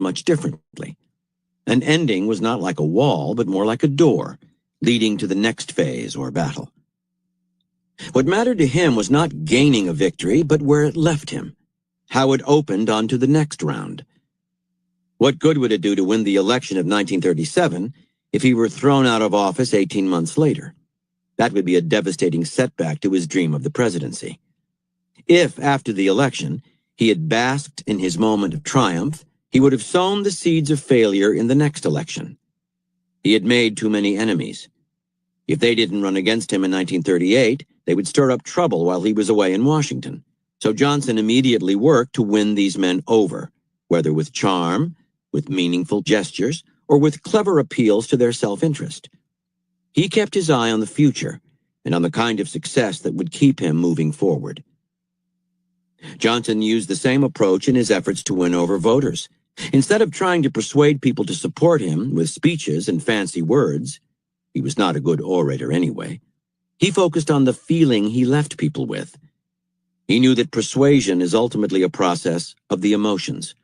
much differently. An ending was not like a wall, but more like a door, leading to the next phase or battle. What mattered to him was not gaining a victory, but where it left him, how it opened onto the next round. What good would it do to win the election of 1937 if he were thrown out of office 18 months later? That would be a devastating setback to his dream of the presidency. If, after the election, he had basked in his moment of triumph, he would have sown the seeds of failure in the next election. He had made too many enemies. If they didn't run against him in 1938, they would stir up trouble while he was away in Washington. So Johnson immediately worked to win these men over, whether with charm, with meaningful gestures, or with clever appeals to their self-interest. He kept his eye on the future and on the kind of success that would keep him moving forward. Johnson used the same approach in his efforts to win over voters. Instead of trying to persuade people to support him with speeches and fancy words, he was not a good orator anyway, he focused on the feeling he left people with. He knew that persuasion is ultimately a process of the emotions.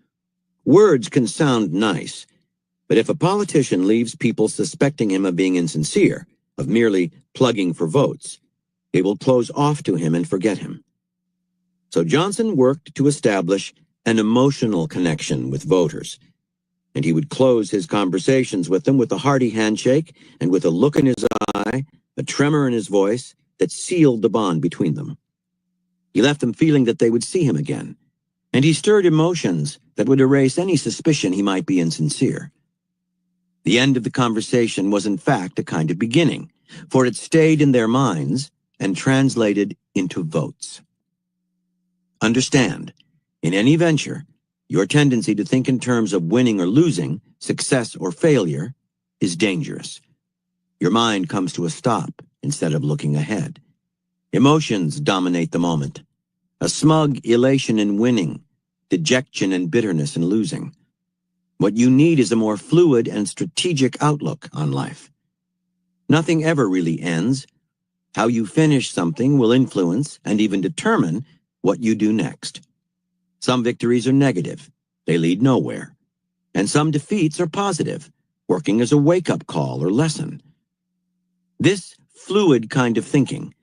Words can sound nice, but if a politician leaves people suspecting him of being insincere, of merely plugging for votes, they will close off to him and forget him. So Johnson worked to establish an emotional connection with voters, and he would close his conversations with them with a hearty handshake and with a look in his eye, a tremor in his voice that sealed the bond between them. He left them feeling that they would see him again, and he stirred emotions that would erase any suspicion he might be insincere. The end of the conversation was in fact a kind of beginning, for it stayed in their minds and translated into votes. Understand, in any venture, your tendency to think in terms of winning or losing, success or failure, is dangerous. Your mind comes to a stop instead of looking ahead. Emotions dominate the moment. A smug elation in winning, dejection and bitterness in losing. What you need is a more fluid and strategic outlook on life. Nothing ever really ends. How you finish something will influence and even determine what you do next. Some victories are negative. They lead nowhere. And some defeats are positive, working as a wake-up call or lesson. This fluid kind of thinking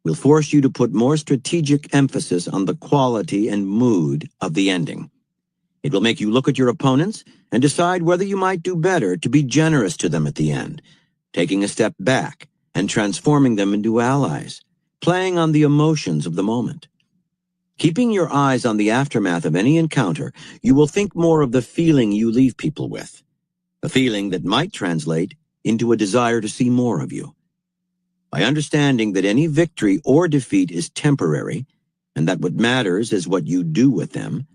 will force you to put more strategic emphasis on the quality and mood of the ending. It will make you look at your opponents and decide whether you might do better to be generous to them at the end, taking a step back and transforming them into allies, playing on the emotions of the moment. Keeping your eyes on the aftermath of any encounter, you will think more of the feeling you leave people with, a feeling that might translate into a desire to see more of you. By understanding that any victory or defeat is temporary, and that what matters is what you do with them,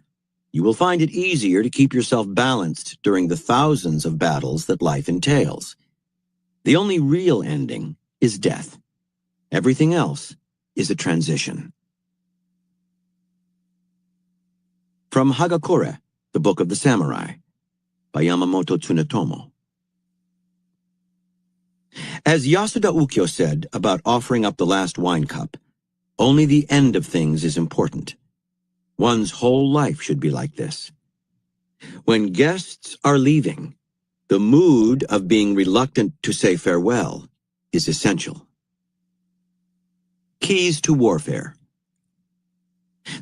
you will find it easier to keep yourself balanced during the thousands of battles that life entails. The only real ending is death. Everything else is a transition. From Hagakure, the Book of the Samurai, by Yamamoto Tsunetomo. As Yasuda Ukyo said about offering up the last wine cup, only the end of things is important. One's whole life should be like this. When guests are leaving, the mood of being reluctant to say farewell is essential. Keys to warfare.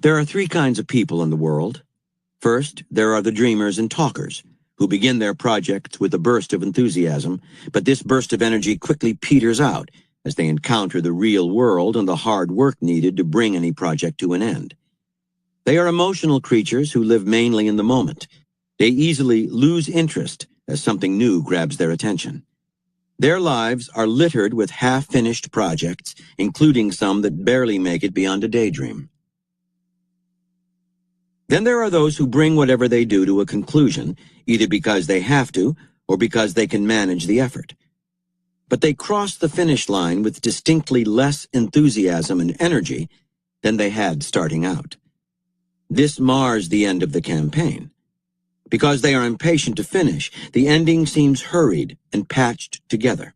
There are three kinds of people in the world. First, there are the dreamers and talkers, who begin their projects with a burst of enthusiasm, but this burst of energy quickly peters out as they encounter the real world and the hard work needed to bring any project to an end. They are emotional creatures who live mainly in the moment. They easily lose interest as something new grabs their attention. Their lives are littered with half-finished projects, including some that barely make it beyond a daydream. Then there are those who bring whatever they do to a conclusion, either because they have to or because they can manage the effort. But they cross the finish line with distinctly less enthusiasm and energy than they had starting out. This mars the end of the campaign. Because they are impatient to finish, the ending seems hurried and patched together,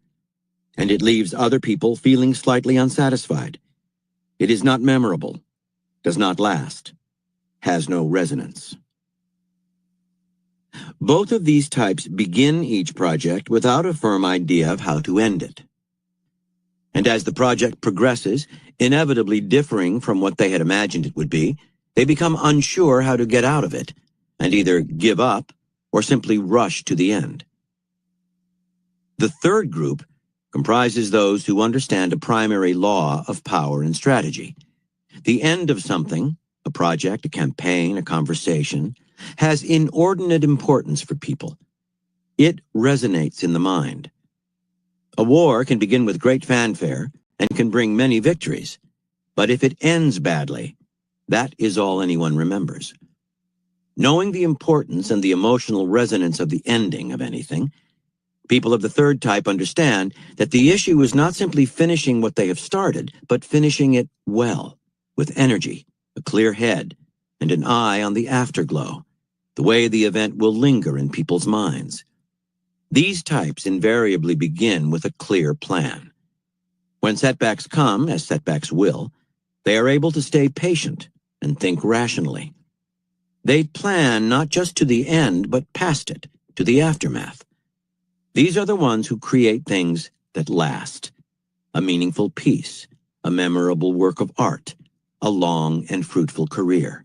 and it leaves other people feeling slightly unsatisfied. It is not memorable, does not last, has no resonance. Both of these types begin each project without a firm idea of how to end it. And as the project progresses, inevitably differing from what they had imagined it would be, they become unsure how to get out of it, and either give up or simply rush to the end. The third group comprises those who understand a primary law of power and strategy. The end of something, a project, a campaign, a conversation, has inordinate importance for people. It resonates in the mind. A war can begin with great fanfare and can bring many victories, but if it ends badly, that is all anyone remembers. Knowing the importance and the emotional resonance of the ending of anything, people of the third type understand that the issue is not simply finishing what they have started, but finishing it well, with energy, a clear head, and an eye on the afterglow, the way the event will linger in people's minds. These types invariably begin with a clear plan. When setbacks come, as setbacks will, they are able to stay patient and think rationally. They plan not just to the end, but past it, to the aftermath. These are the ones who create things that last: a meaningful piece, a memorable work of art, a long and fruitful career.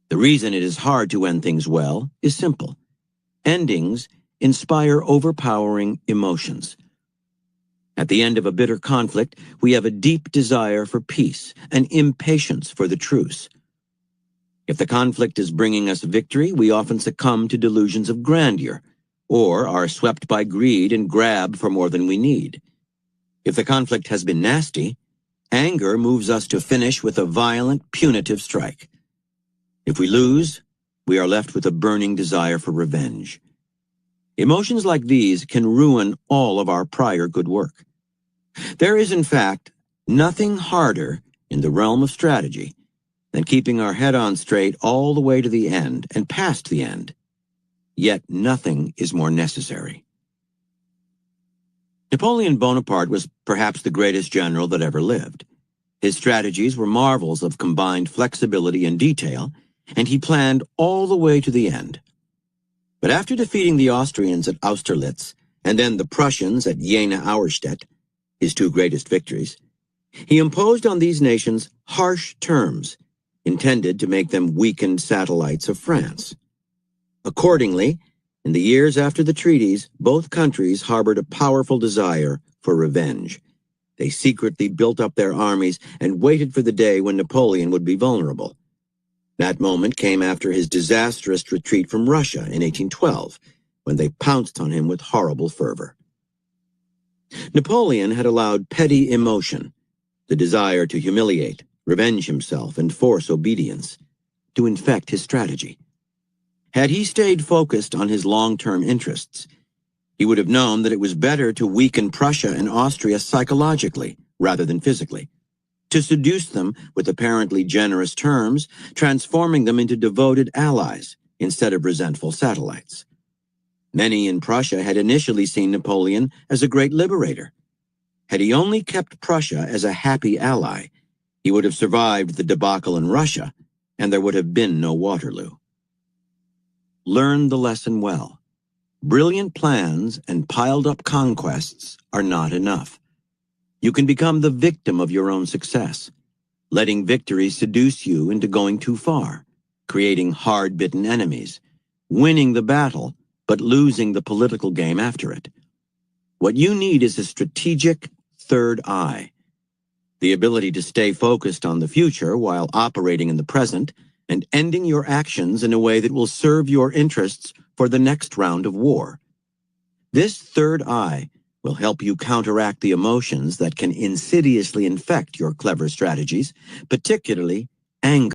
The reason it is hard to end things well is simple. Endings inspire overpowering emotions. At the end of a bitter conflict, we have a deep desire for peace, an impatience for the truce. If the conflict is bringing us victory, we often succumb to delusions of grandeur, or are swept by greed and grab for more than we need. If the conflict has been nasty, anger moves us to finish with a violent, punitive strike. If we lose, we are left with a burning desire for revenge. Emotions like these can ruin all of our prior good work. There is, in fact, nothing harder in the realm of strategy than keeping our head on straight all the way to the end and past the end. Yet nothing is more necessary. Napoleon Bonaparte was perhaps the greatest general that ever lived. His strategies were marvels of combined flexibility and detail, and he planned all the way to the end. But after defeating the Austrians at Austerlitz, and then the Prussians at Jena-Auerstedt, his two greatest victories, he imposed on these nations harsh terms, intended to make them weakened satellites of France. Accordingly, in the years after the treaties, both countries harbored a powerful desire for revenge. They secretly built up their armies and waited for the day when Napoleon would be vulnerable. That moment came after his disastrous retreat from Russia in 1812, when they pounced on him with horrible fervor. Napoleon had allowed petty emotion, the desire to humiliate, revenge himself, and force obedience, to infect his strategy. Had he stayed focused on his long-term interests, he would have known that it was better to weaken Prussia and Austria psychologically rather than physically, to seduce them with apparently generous terms, transforming them into devoted allies instead of resentful satellites. Many in Prussia had initially seen Napoleon as a great liberator. Had he only kept Prussia as a happy ally, he would have survived the debacle in Russia, and there would have been no Waterloo. Learn the lesson well. Brilliant plans and piled-up conquests are not enough. You can become the victim of your own success, letting victory seduce you into going too far, creating hard-bitten enemies, winning the battle, but losing the political game after it. What you need is a strategic third eye, the ability to stay focused on the future while operating in the present and ending your actions in a way that will serve your interests for the next round of war. This third eye will help you counteract the emotions that can insidiously infect your clever strategies, particularly anger.